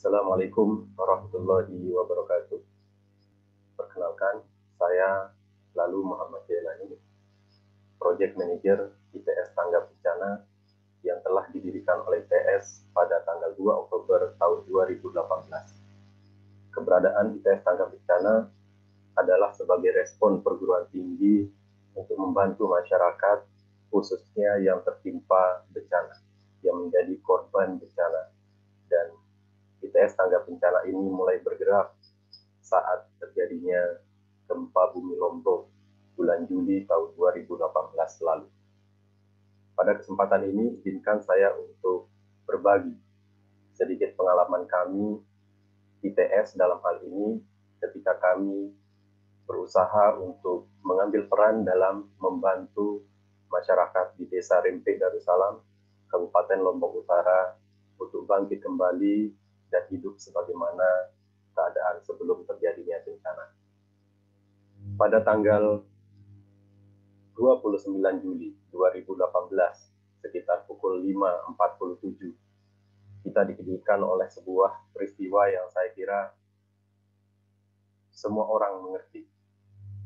Assalamualaikum warahmatullahi wabarakatuh. Perkenalkan, saya Lalu Muhammad Jailani, Project Manager ITS Tanggap Bencana yang telah didirikan oleh ITS pada tanggal 2 Oktober tahun 2018. Keberadaan ITS Tanggap Bencana adalah sebagai respon perguruan tinggi untuk membantu masyarakat, khususnya yang tertimpa bencana, yang menjadi korban bencana. Dan ITS Tanggap Bencana ini mulai bergerak saat terjadinya gempa bumi Lombok bulan Juli tahun 2018 lalu. Pada kesempatan ini, izinkan saya untuk berbagi sedikit pengalaman kami ITS dalam hal ini ketika kami berusaha untuk mengambil peran dalam membantu masyarakat di Desa Rempe Darussalam, Kabupaten Lombok Utara untuk bangkit kembali dan hidup sebagaimana keadaan sebelum terjadinya bencana. Pada tanggal 29 Juli 2018, sekitar pukul 5.47, kita dikejutkan oleh sebuah peristiwa yang saya kira semua orang mengerti.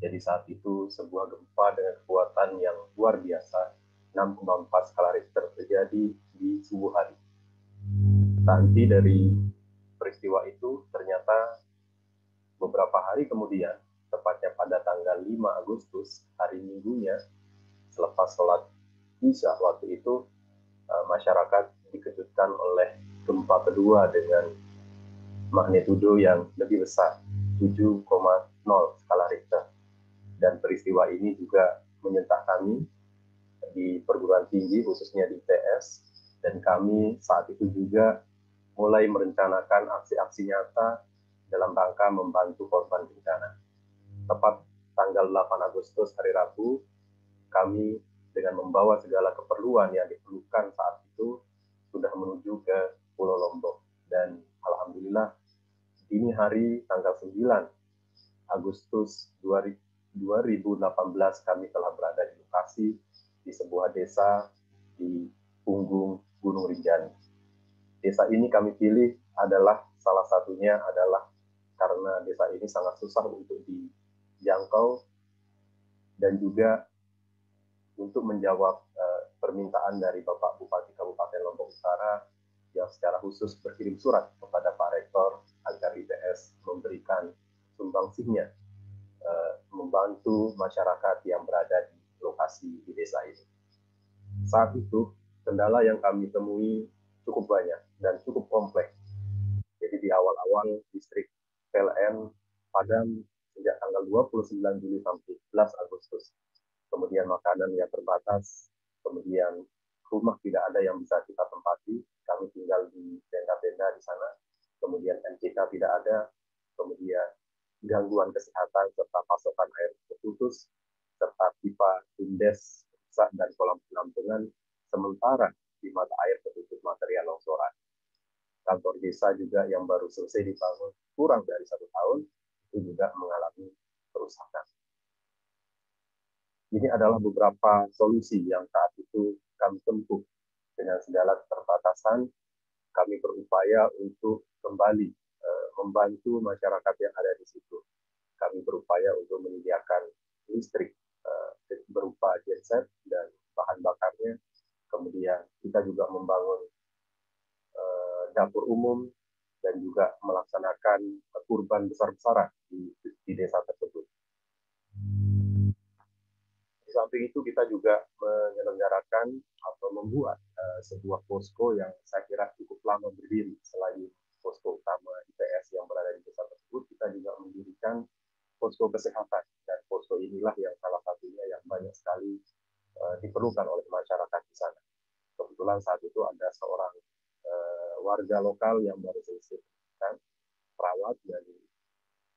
Jadi saat itu sebuah gempa dengan kekuatan yang luar biasa, 6,4 skala Richter terjadi di subuh hari. Nanti dari peristiwa itu ternyata beberapa hari kemudian, tepatnya pada tanggal 5 Agustus, hari Minggunya, selepas sholat Isya waktu itu, masyarakat dikejutkan oleh gempa kedua dengan magnitudo yang lebih besar, 7,0 skala Richter. Dan peristiwa ini juga menyentak kami di perguruan tinggi, khususnya di ITS, dan kami saat itu juga mulai merencanakan aksi-aksi nyata dalam rangka membantu korban bencana. Tepat tanggal 8 Agustus, hari Rabu, kami dengan membawa segala keperluan yang diperlukan saat itu sudah menuju ke Pulau Lombok. Dan alhamdulillah, dini hari tanggal 9 Agustus 2018 kami telah berada di lokasi di sebuah desa di punggung Gunung Rinjani. Desa ini kami pilih adalah salah satunya adalah karena desa ini sangat susah untuk dijangkau dan juga untuk menjawab permintaan dari Bapak Bupati Kabupaten Lombok Utara yang secara khusus berkirim surat kepada Pak Rektor agar ITS memberikan sumbangsihnya membantu masyarakat yang berada di lokasi di desa ini. Saat itu, kendala yang kami temui cukup banyak dan cukup kompleks. Jadi di awal-awal distrik PLN padam sejak tanggal 29 Juli sampai 11 Agustus. Kemudian makanan yang terbatas, kemudian rumah tidak ada yang bisa kita tempati, kami tinggal di tenda-tenda di sana, kemudian MCK tidak ada, kemudian gangguan kesehatan serta pasokan air terputus, serta pipa bumdes rusak dan kolam penampungan, sementara di mata air tertutup material longsoran. Kantor desa juga yang baru selesai dibangun kurang dari 1 tahun, itu juga mengalami kerusakan. Ini adalah beberapa solusi yang saat itu kami tempuh. Dengan segala keterbatasan, kami berupaya untuk kembali membantu masyarakat yang ada di situ. Kami berupaya untuk menyediakan listrik berupa genset dan bahan bakarnya. Kemudian kita juga membangun dapur umum dan juga melaksanakan kurban besar-besaran di desa tersebut. Di samping itu kita juga menyelenggarakan atau membuat sebuah posko yang saya kira cukup lama berdiri. Selain posko utama ITS yang berada di desa tersebut, kita juga mendirikan posko kesehatan. Dan posko inilah yang salah satunya yang banyak sekali diperlukan oleh masyarakat di sana. Kebetulan saat itu ada seorang warga lokal yang baru selesai perawat dari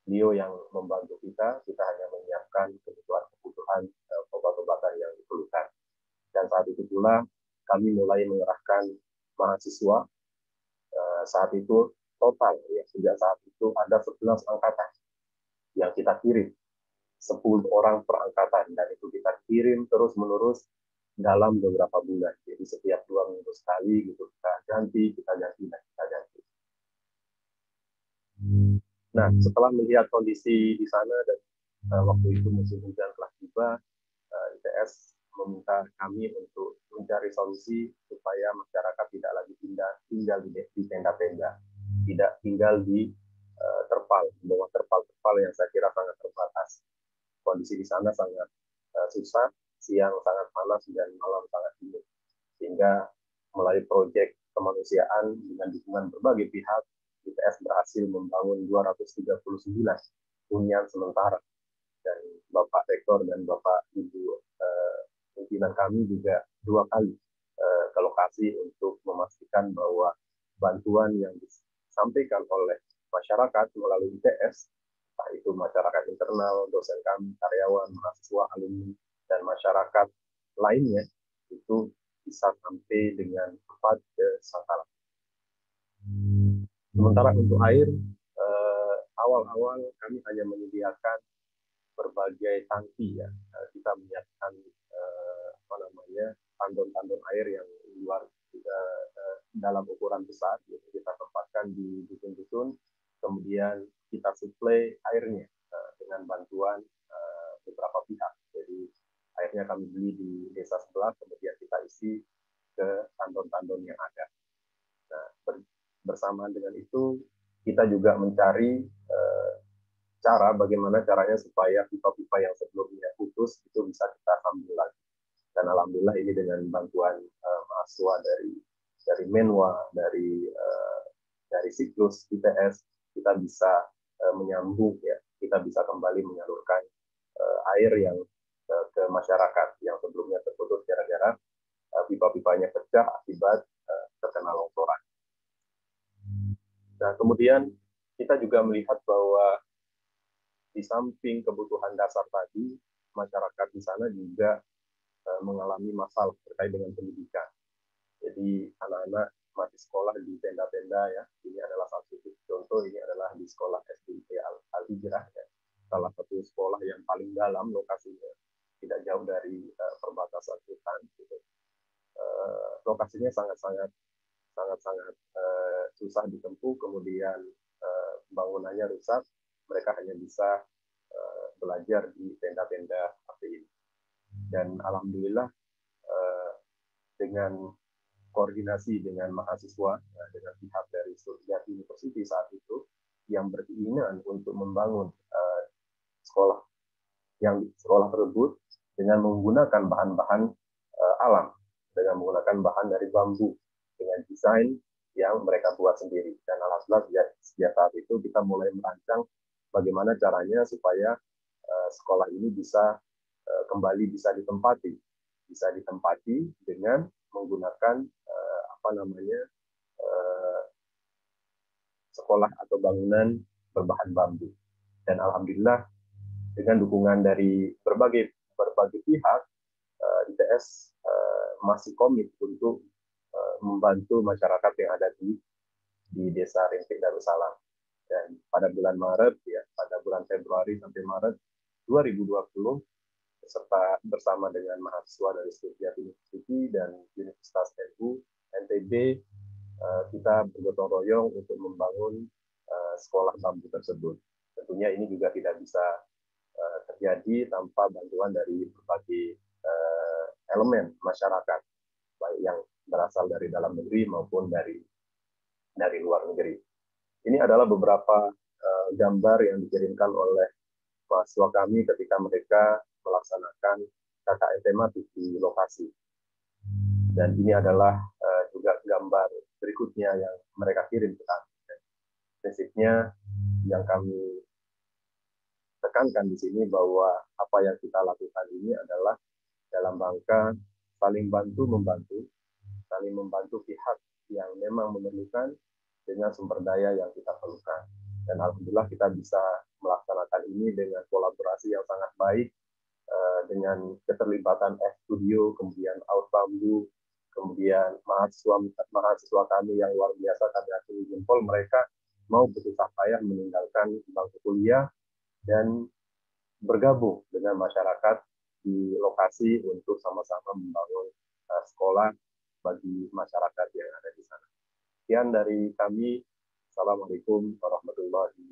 beliau yang membantu kita hanya menyiapkan kebutuhan obat-obatan yang diperlukan. Dan saat itu pula kami mulai mengerahkan mahasiswa. Saat itu total, ya, sejak saat itu ada 11 angkatan yang kita kirim, 10 orang per angkatan, dan itu kita kirim terus-menerus dalam beberapa bulan. Jadi setiap 2 minggu sekali gitu, kita ganti, dan kita ganti. Nah, setelah melihat kondisi di sana dan waktu itu musim hujan telah tiba, ITS meminta kami untuk mencari solusi supaya masyarakat tidak lagi tinggal di tenda-tenda, tidak tinggal di terpal, di bawah terpal-terpal yang saya kira sangat terbatas. Kondisi di sana sangat susah, siang sangat panas dan malam sangat dingin. Sehingga melalui proyek kemanusiaan dengan dukungan berbagai pihak, ITS berhasil membangun 239 hunian sementara. Dan Bapak Rektor dan Bapak Ibu pimpinan kami juga 2 kali ke lokasi untuk memastikan bahwa bantuan yang disampaikan oleh masyarakat melalui ITS, entah itu masyarakat internal, dosen kami, karyawan, mahasiswa, alumni, dan masyarakat lainnya, itu bisa sampai dengan tepat ke sasaran. Sementara untuk air, awal-awal kami hanya menyediakan berbagai tangki ya. Kita menyiapkan tandon-tandon air yang luar dalam ukuran besar, gitu. Kita tempatkan di dusun-dusun, kemudian kita suplai airnya dengan bantuan beberapa pihak. Jadi airnya kami beli di desa sebelah, kemudian kita isi ke tandon-tandon yang ada. Nah, bersamaan dengan itu kita juga mencari cara bagaimana caranya supaya pipa-pipa yang sebelumnya putus itu bisa kita sambung lagi. Dan alhamdulillah ini dengan bantuan mahasiswa dari Menwa, dari siklus ITS, kita bisa menyambung ya, kita bisa kembali menyalurkan air yang ke masyarakat yang sebelumnya terputus gara-gara pipa-pipanya pecah akibat terkena longsoran. Nah, kemudian kita juga melihat bahwa di samping kebutuhan dasar tadi, masyarakat di sana juga mengalami masalah terkait dengan pendidikan. Jadi anak-anak masih sekolah di tenda-tenda ya. Ini adalah satu contoh, ini adalah di sekolah SDIT Al-Hijrah ya. Salah satu sekolah yang paling dalam lokasinya, tidak jauh dari perbatasan hutan. Gitu. Lokasinya sangat-sangat susah ditempuh, kemudian bangunannya rusak, mereka hanya bisa belajar di tenda-tenda seperti ini. Dan alhamdulillah dengan koordinasi dengan mahasiswa, dengan pihak dari Suryati University saat itu, yang berkeinginan untuk membangun sekolah tersebut dengan menggunakan bahan-bahan alam, dengan menggunakan bahan dari bambu, dengan desain yang mereka buat sendiri. Dan alhamdulillah sejak saat itu kita mulai merancang bagaimana caranya supaya sekolah ini bisa kembali bisa ditempati dengan menggunakan sekolah atau bangunan berbahan bambu. Dan alhamdulillah dengan dukungan dari berbagai pihak, ITS masih komit untuk membantu masyarakat yang ada di Desa Rintik Darussalam. Dan pada bulan Maret ya, pada bulan Februari sampai Maret 2020, bersama dengan mahasiswa dari Suryati University dan Universitas NU NTB, kita bergotong royong untuk membangun sekolah bambu tersebut. Tentunya ini juga tidak bisa terjadi tanpa bantuan dari berbagai elemen masyarakat, baik yang berasal dari dalam negeri maupun dari luar negeri. Ini adalah beberapa gambar yang dikirimkan oleh mahasiswa kami ketika mereka melaksanakan KKN tematik di lokasi. Dan ini adalah juga gambar berikutnya yang mereka kirim ke kami. Prinsipnya yang kami tekankan di sini bahwa apa yang kita lakukan ini adalah dalam rangka saling bantu-membantu, saling membantu pihak yang memang memerlukan dengan sumber daya yang kita perlukan. Dan alhamdulillah kita bisa melaksanakan ini dengan kolaborasi yang sangat baik, dengan keterlibatan Studio, kemudian Out Bambu, kemudian mahasiswa kami yang luar biasa, kami acungi jempol, mereka mau bersusah payah meninggalkan bangku kuliah dan bergabung dengan masyarakat di lokasi untuk sama-sama membangun sekolah bagi masyarakat yang ada di sana. Sekian dari kami. Assalamualaikum warahmatullahi wabarakatuh. warahmatullahi